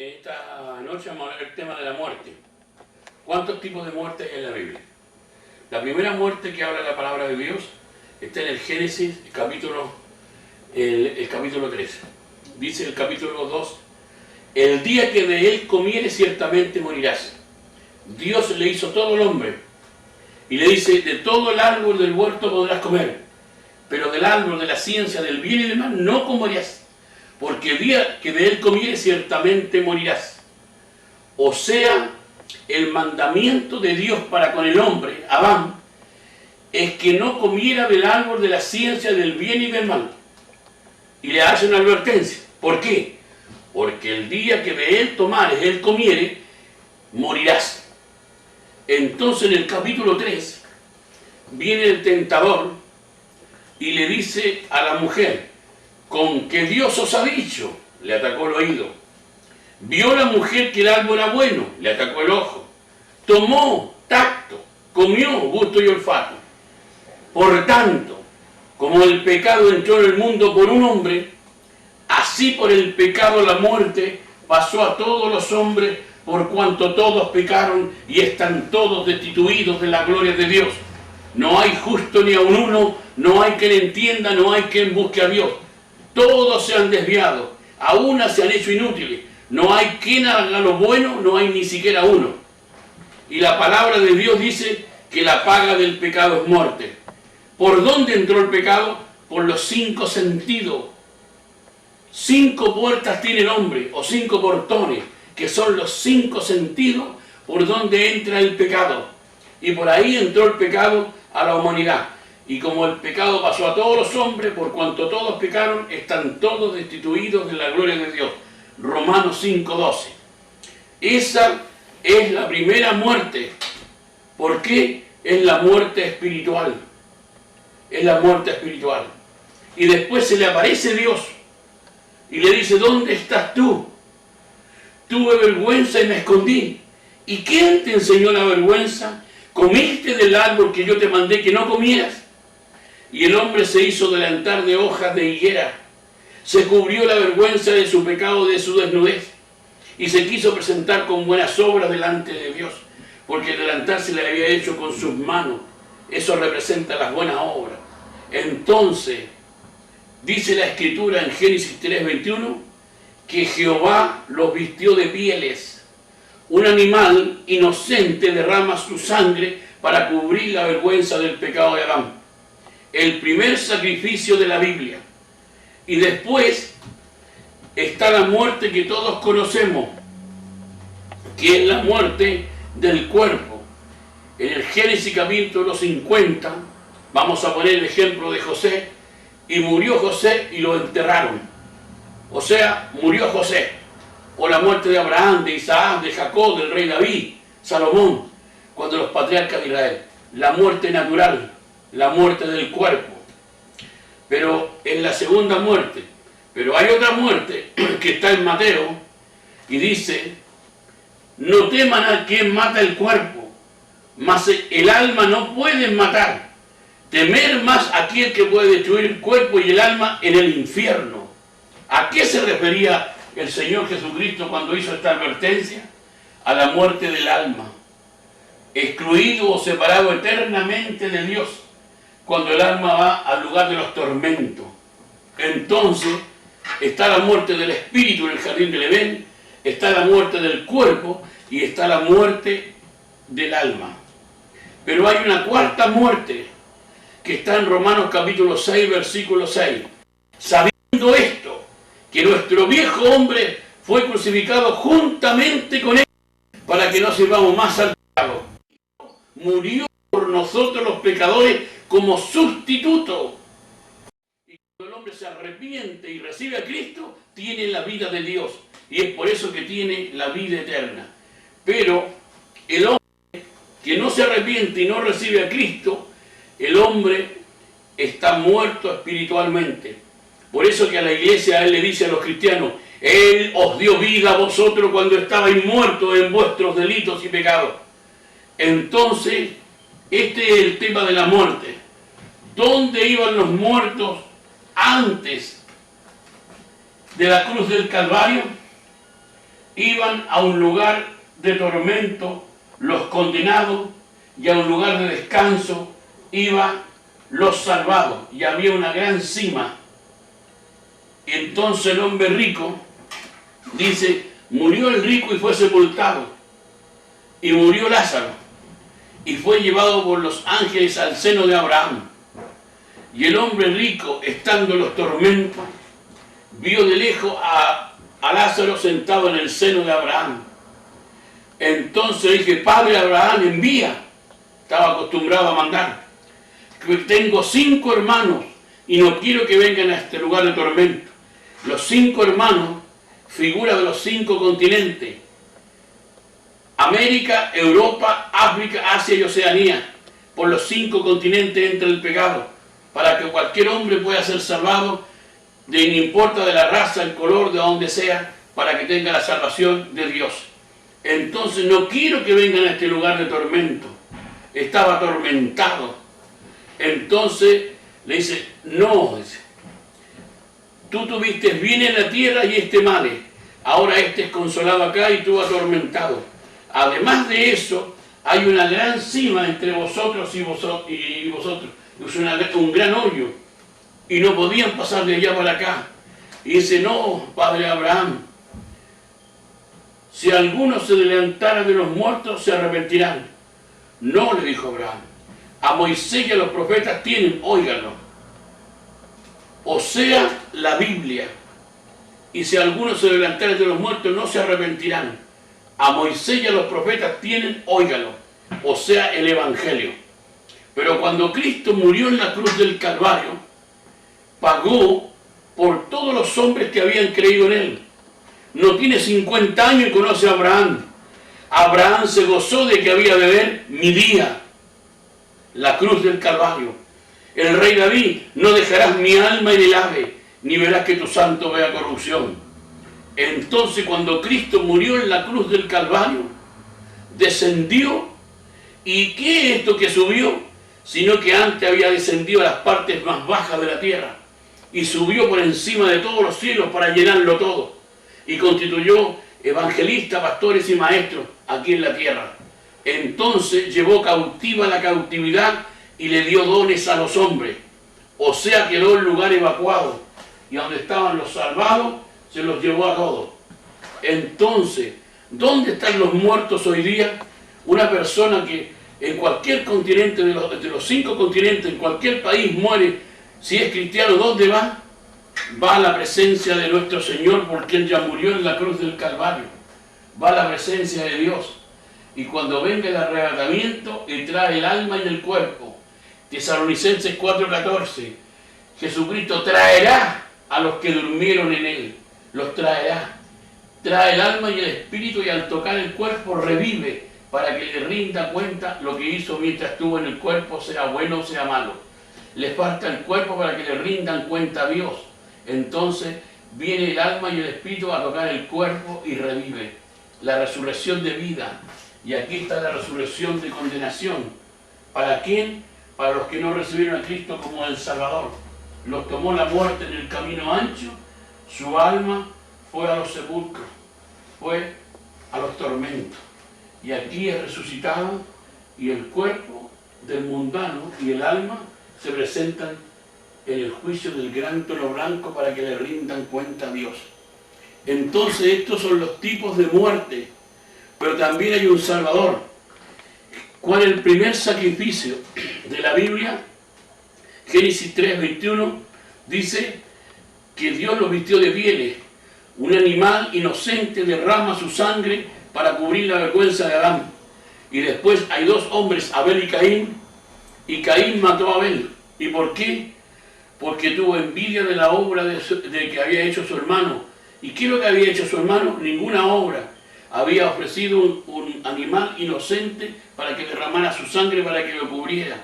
Esta noche vamos a hablar del tema de la muerte. ¿Cuántos tipos de muerte hay en la Biblia? La primera muerte que habla la palabra de Dios está en el Génesis, el capítulo 3. Dice el capítulo 2, el día que de él comieres ciertamente morirás. Dios le hizo todo el hombre y le dice, de todo el árbol del huerto podrás comer, pero del árbol de la ciencia del bien y del mal no comerás, porque el día que de él comieres ciertamente morirás. O sea, el mandamiento de Dios para con el hombre, Adán, es que no comiera del árbol de la ciencia del bien y del mal. Y le hace una advertencia. ¿Por qué? Porque el día que de él tomares, él comiere, morirás. Entonces en el capítulo 3 viene el tentador y le dice a la mujer, con que Dios os ha dicho, le atacó el oído. Vio la mujer que el árbol era bueno, le atacó el ojo. Tomó tacto, comió gusto y olfato. Por tanto, como el pecado entró en el mundo por un hombre, así por el pecado la muerte pasó a todos los hombres, por cuanto todos pecaron y están todos destituidos de la gloria de Dios. No hay justo ni aun uno, no hay quien entienda, no hay quien busque a Dios. Todos se han desviado, a una se han hecho inútiles. No hay quien haga lo bueno, no hay ni siquiera uno. Y la palabra de Dios dice que la paga del pecado es muerte. ¿Por dónde entró el pecado? Por los 5 sentidos. 5 puertas tiene el hombre, o 5 portones, que son los 5 sentidos por donde entra el pecado. Y por ahí entró el pecado a la humanidad. Y como el pecado pasó a todos los hombres, por cuanto todos pecaron, están todos destituidos de la gloria de Dios. Romanos 5:12. Esa es la primera muerte. ¿Por qué? Es la muerte espiritual. Es la muerte espiritual. Y después se le aparece Dios y le dice, ¿dónde estás tú? Tuve vergüenza y me escondí. ¿Y quién te enseñó la vergüenza? ¿Comiste del árbol que yo te mandé que no comieras? Y el hombre se hizo delantar de hojas de higuera. Se cubrió la vergüenza de su pecado, de su desnudez. Y se quiso presentar con buenas obras delante de Dios. Porque el delantar se le había hecho con sus manos. Eso representa las buenas obras. Entonces, dice la Escritura en Génesis 3:21, que Jehová los vistió de pieles. Un animal inocente derrama su sangre para cubrir la vergüenza del pecado de Adán. El primer sacrificio de la Biblia. Y después está la muerte que todos conocemos, que es la muerte del cuerpo. En el Génesis capítulo 50, vamos a poner el ejemplo de José, y murió José y lo enterraron. O sea, murió José. O la muerte de Abraham, de Isaac, de Jacob, del rey David, Salomón, cuando los patriarcas de Israel. La muerte natural, la muerte del cuerpo. Pero es la segunda muerte. Pero hay otra muerte que está en Mateo y dice, no teman a quien mata el cuerpo, mas el alma no pueden matar. Temer más a aquel que puede destruir el cuerpo y el alma en el infierno. ¿A qué se refería el Señor Jesucristo cuando hizo esta advertencia? A la muerte del alma, excluido o separado eternamente de Dios, cuando el alma va al lugar de los tormentos. Entonces está la muerte del espíritu en el jardín del Edén, está la muerte del cuerpo y está la muerte del alma. Pero hay una cuarta muerte que está en Romanos capítulo 6, versículo 6. Sabiendo esto, que nuestro viejo hombre fue crucificado juntamente con él, para que no sirvamos más al pecado. Murió por nosotros los pecadores como sustituto. Y cuando el hombre se arrepiente y recibe a Cristo, tiene la vida de Dios. Y es por eso que tiene la vida eterna. Pero el hombre que no se arrepiente y no recibe a Cristo, el hombre está muerto espiritualmente. Por eso que a la iglesia él le dice a los cristianos, Él os dio vida a vosotros cuando estabais muertos en vuestros delitos y pecados. Entonces, este es el tema de la muerte. ¿Dónde iban los muertos antes de la cruz del Calvario? iban a un lugar de tormento los condenados y a un lugar de descanso iban los salvados, y había una gran cima. Entonces el hombre rico dice, murió el rico y fue sepultado, y murió Lázaro y fue llevado por los ángeles al seno de Abraham. Y el hombre rico, estando en los tormentos, vio de lejos a Lázaro sentado en el seno de Abraham. Entonces dije, Padre Abraham, envía. Estaba acostumbrado a mandar. Que tengo 5 hermanos y no quiero que vengan a este lugar de tormento. Los 5 hermanos, figura de los 5 continentes: América, Europa, África, Asia y Oceanía. Por los 5 continentes entra el pecado, para que cualquier hombre pueda ser salvado, no importa de la raza, el color, de donde sea, para que tenga la salvación de Dios. Entonces no quiero que vengan a este lugar de tormento. Estaba atormentado. Entonces le dice, no, dice, tú tuviste bien en la tierra y este mal. Ahora este es consolado acá y tú atormentado. Además de eso, hay una gran cima entre vosotros y vosotros. Es un gran hoyo. Y no podían pasar de allá para acá. Y dice, no, Padre Abraham, si alguno se adelantara de los muertos, se arrepentirán. No, le dijo Abraham, a Moisés y a los profetas tienen, óiganlo. O sea, la Biblia. Y si alguno se adelantara de los muertos, no se arrepentirán. A Moisés y a los profetas tienen, óiganlo. O sea, el Evangelio. Pero cuando Cristo murió en la cruz del Calvario, pagó por todos los hombres que habían creído en él. No tiene 50 años y conoce a Abraham. Abraham se gozó de que había de ver mi día, la cruz del Calvario. El rey David, no dejarás mi alma en el ave, ni verás que tu santo vea corrupción. Entonces cuando Cristo murió en la cruz del Calvario, descendió. ¿Y qué es esto que subió? Sino que antes había descendido a las partes más bajas de la tierra y subió por encima de todos los cielos para llenarlo todo, y constituyó evangelistas, pastores y maestros aquí en la tierra. Entonces llevó cautiva la cautividad y le dio dones a los hombres. O sea, quedó el lugar evacuado, y donde estaban los salvados se los llevó a todos. Entonces, ¿dónde están los muertos hoy día? Una persona que en cualquier continente de los 5 continentes, en cualquier país muere, si es cristiano, ¿dónde va? Va a la presencia de nuestro Señor, porque Él ya murió en la cruz del Calvario. Va a la presencia de Dios. Y cuando venga el arrebatamiento, Él trae el alma y el cuerpo. Tesalonicenses 4:14. Jesucristo traerá a los que durmieron en Él. Los traerá. Trae el alma y el espíritu, y al tocar el cuerpo revive, para que le rinda cuenta lo que hizo mientras estuvo en el cuerpo, sea bueno o sea malo. Le falta el cuerpo para que le rindan cuenta a Dios. Entonces viene el alma y el espíritu a tocar el cuerpo y revive. La resurrección de vida. Y aquí está la resurrección de condenación. ¿Para quién? Para los que no recibieron a Cristo como el Salvador. Los tomó la muerte en el camino ancho, su alma fue a los sepulcros, fue a los tormentos. Y aquí es resucitado, y el cuerpo del mundano y el alma se presentan en el juicio del gran trono blanco para que le rindan cuenta a Dios. Entonces estos son los tipos de muerte, pero también hay un Salvador. ¿Cuál es el primer sacrificio de la Biblia? Génesis 3:21 dice que Dios los vistió de pieles. Un animal inocente derrama su sangre para cubrir la vergüenza de Adán. Y después hay 2 hombres, Abel y Caín mató a Abel. ¿Y por qué? Porque tuvo envidia de la obra de que había hecho su hermano. ¿Y qué es lo que había hecho su hermano? Ninguna obra. Había ofrecido un animal inocente para que derramara su sangre, para que lo cubriera.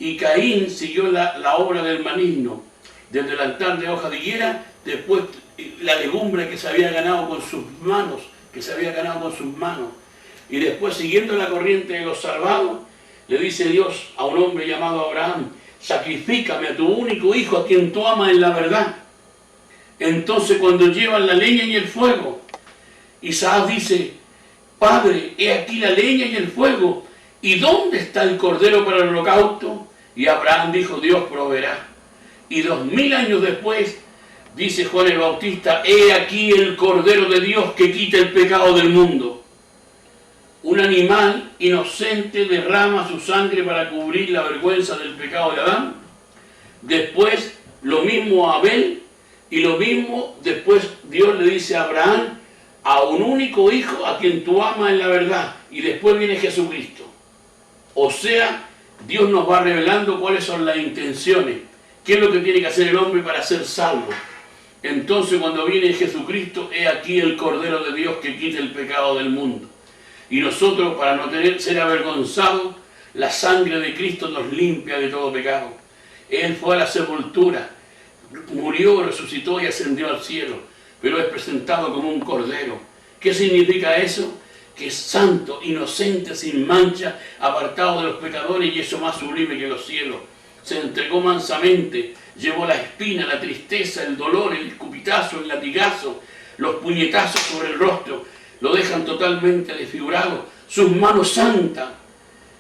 Y Caín siguió la obra del maligno, desde el altar de hoja de higuera, después la legumbre que se había ganado con sus manos, y después, siguiendo la corriente de los salvados, le dice Dios a un hombre llamado Abraham: sacrifícame a tu único hijo, a quien tú amas en la verdad. Entonces, cuando llevan la leña y el fuego, Isaac dice, Padre, he aquí la leña y el fuego, ¿y dónde está el cordero para el holocausto? Y Abraham dijo, Dios proveerá. Y 2000 años después, dice Juan el Bautista, he aquí el cordero de Dios que quita el pecado del mundo. Un animal inocente derrama su sangre para cubrir la vergüenza del pecado de Adán. Después, lo mismo a Abel, y lo mismo después Dios le dice a Abraham, a un único hijo a quien tú amas en la verdad. Y después viene Jesucristo. O sea, Dios nos va revelando cuáles son las intenciones, qué es lo que tiene que hacer el hombre para ser salvo. Entonces cuando viene Jesucristo, he aquí el Cordero de Dios que quita el pecado del mundo. Y nosotros, para no ser avergonzados, la sangre de Cristo nos limpia de todo pecado. Él fue a la sepultura, murió, resucitó y ascendió al cielo, pero es presentado como un Cordero. ¿Qué significa eso? Que es santo, inocente, sin mancha, apartado de los pecadores, y eso más sublime que los cielos. Se entregó mansamente, llevó la espina, la tristeza, el dolor, el escupitazo, el latigazo, los puñetazos sobre el rostro, lo dejan totalmente desfigurado. Sus manos santas,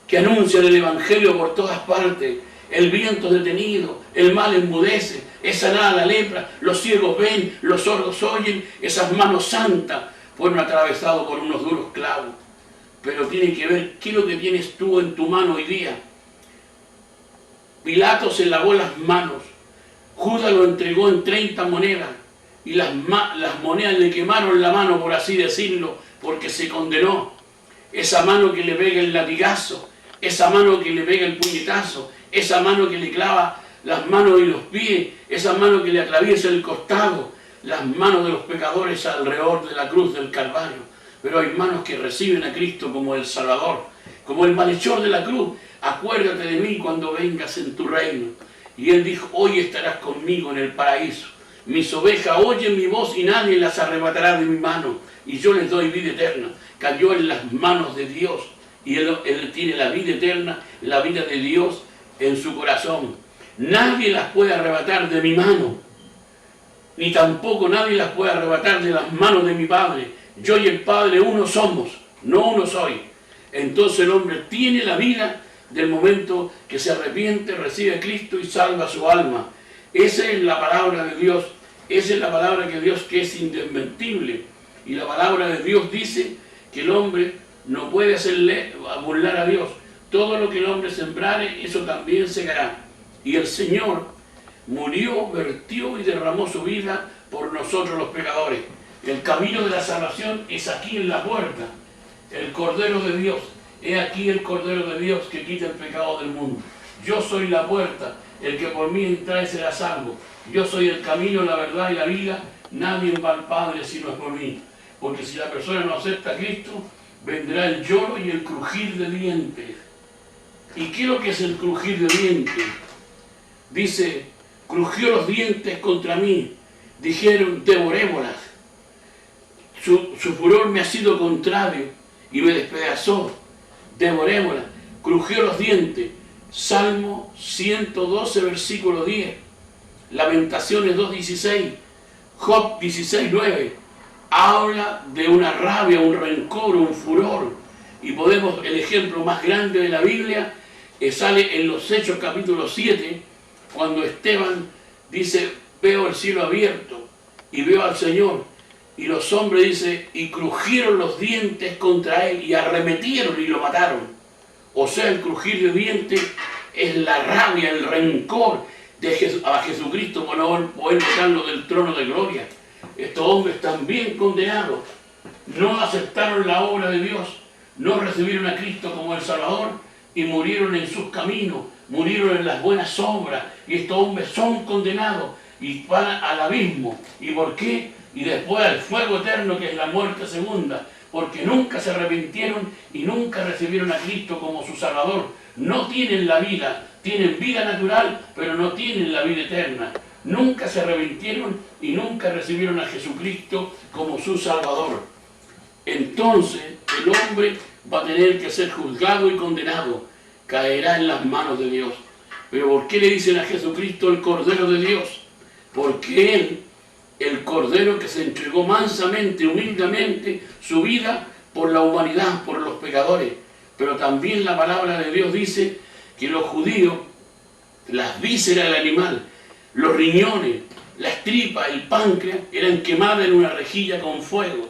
que anuncian el Evangelio por todas partes, el viento detenido, el mal enmudece, es sanada la lepra, los ciegos ven, los sordos oyen, esas manos santas fueron atravesados por unos duros clavos. Pero tiene que ver qué es lo que tienes tú en tu mano hoy día. Pilato se lavó las manos, Judas lo entregó en 30 monedas, y las monedas le quemaron la mano, por así decirlo, porque se condenó. Esa mano que le pega el latigazo, esa mano que le pega el puñetazo, esa mano que le clava las manos y los pies, esa mano que le atraviesa el costado, las manos de los pecadores alrededor de la cruz del Calvario. Pero hay manos que reciben a Cristo como el Salvador, como el malhechor de la cruz. Acuérdate de mí cuando vengas en tu reino. Y él dijo, hoy estarás conmigo en el paraíso. Mis ovejas oyen mi voz y nadie las arrebatará de mi mano, y yo les doy vida eterna. Cayó en las manos de Dios, y él tiene la vida eterna, la vida de Dios en su corazón. Nadie las puede arrebatar de mi mano, ni tampoco nadie las puede arrebatar de las manos de mi Padre. Yo y el Padre uno somos, no uno soy. Entonces el hombre tiene la vida del momento que se arrepiente, recibe a Cristo y salva su alma. Esa es la palabra de Dios, esa es la palabra de Dios que es indesmentible. Y la palabra de Dios dice que el hombre no puede hacerle burlar a Dios. Todo lo que el hombre sembrare, eso también segará. Y el Señor murió, vertió y derramó su vida por nosotros los pecadores. El camino de la salvación es aquí en la puerta. El Cordero de Dios. He aquí el Cordero de Dios que quita el pecado del mundo. Yo soy la puerta. El que por mí entra será salvo. Yo soy el camino, la verdad y la vida. Nadie va al Padre si no es por mí. Porque si la persona no acepta a Cristo, vendrá el lloro y el crujir de dientes. ¿Y qué es lo que es el crujir de dientes? Dice, crujió los dientes contra mí. Dijeron, devorémoslas. Su furor me ha sido contrario y me despedazó. Devorémoslas. Crujió los dientes. Salmo 112, versículo 10. Lamentaciones 2.16. Job 16.9. Habla de una rabia, un rencor, un furor. Y podemos, el ejemplo más grande de la Biblia sale en los Hechos capítulo 7, cuando Esteban dice, veo el cielo abierto y veo al Señor. Y los hombres, dice, y crujieron los dientes contra él y arremetieron y lo mataron. O sea, el crujir de dientes es la rabia, el rencor a Jesucristo por no poder sacarlo del trono de gloria. Estos hombres están bien condenados. No aceptaron la obra de Dios, no recibieron a Cristo como el Salvador y murieron en sus caminos, murieron en las buenas obras. Y estos hombres son condenados y van al abismo. ¿Y por qué? Y después al fuego eterno, que es la muerte segunda, porque nunca se arrepintieron y nunca recibieron a Cristo como su Salvador. No tienen la vida, tienen vida natural, pero no tienen la vida eterna. Nunca se arrepintieron y nunca recibieron a Jesucristo como su Salvador. Entonces el hombre va a tener que ser juzgado y condenado, caerá en las manos de Dios. Pero ¿por qué le dicen a Jesucristo el Cordero de Dios? Porque Él el Cordero que se entregó mansamente, humildemente, su vida por la humanidad, por los pecadores. Pero también la palabra de Dios dice que los judíos, las vísceras del animal, los riñones, las tripas, el páncreas, eran quemadas en una rejilla con fuego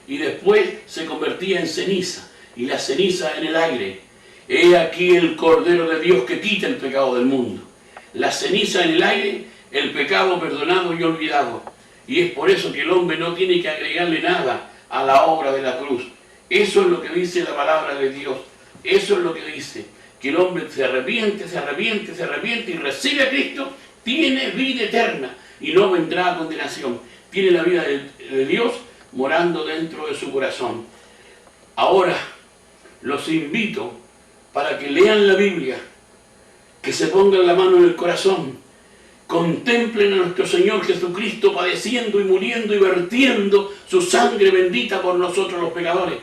y después se convertía en ceniza, y la ceniza en el aire. He aquí el Cordero de Dios que quita el pecado del mundo. La ceniza en el aire, el pecado perdonado y olvidado. Y es por eso que el hombre no tiene que agregarle nada a la obra de la cruz. Eso es lo que dice la palabra de Dios. Eso es lo que dice, que el hombre se arrepiente y recibe a Cristo, tiene vida eterna y no vendrá a condenación. Tiene la vida de Dios morando dentro de su corazón. Ahora los invito para que lean la Biblia, que se pongan la mano en el corazón, contemplen a nuestro Señor Jesucristo padeciendo y muriendo y vertiendo su sangre bendita por nosotros los pecadores,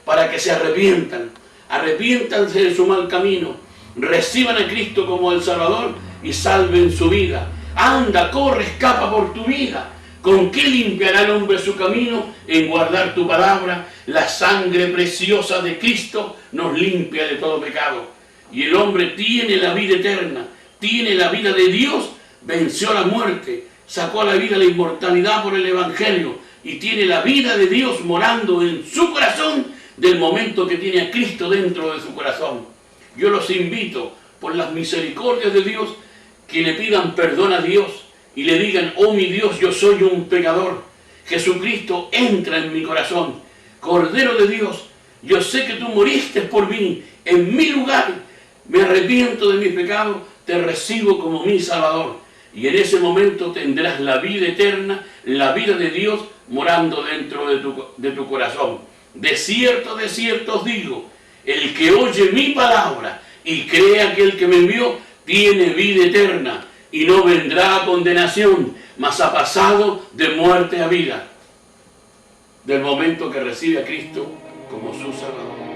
para que se arrepiéntanse de su mal camino, reciban a Cristo como el Salvador y salven su vida. Anda, corre, escapa por tu vida. ¿Con qué limpiará el hombre su camino? En guardar tu palabra. La sangre preciosa de Cristo nos limpia de todo pecado. Y el hombre tiene la vida eterna, tiene la vida de Dios, venció la muerte, sacó a la vida la inmortalidad por el Evangelio y tiene la vida de Dios morando en su corazón del momento que tiene a Cristo dentro de su corazón. Yo los invito, por las misericordias de Dios, que le pidan perdón a Dios y le digan: oh mi Dios, yo soy un pecador, Jesucristo entra en mi corazón, Cordero de Dios, yo sé que tú moriste por mí, en mi lugar, me arrepiento de mis pecados, te recibo como mi Salvador. Y en ese momento tendrás la vida eterna, la vida de Dios morando dentro de tu corazón. De cierto os digo, el que oye mi palabra y cree aquel que me envió, tiene vida eterna y no vendrá a condenación, mas ha pasado de muerte a vida, del momento que recibe a Cristo como su Salvador.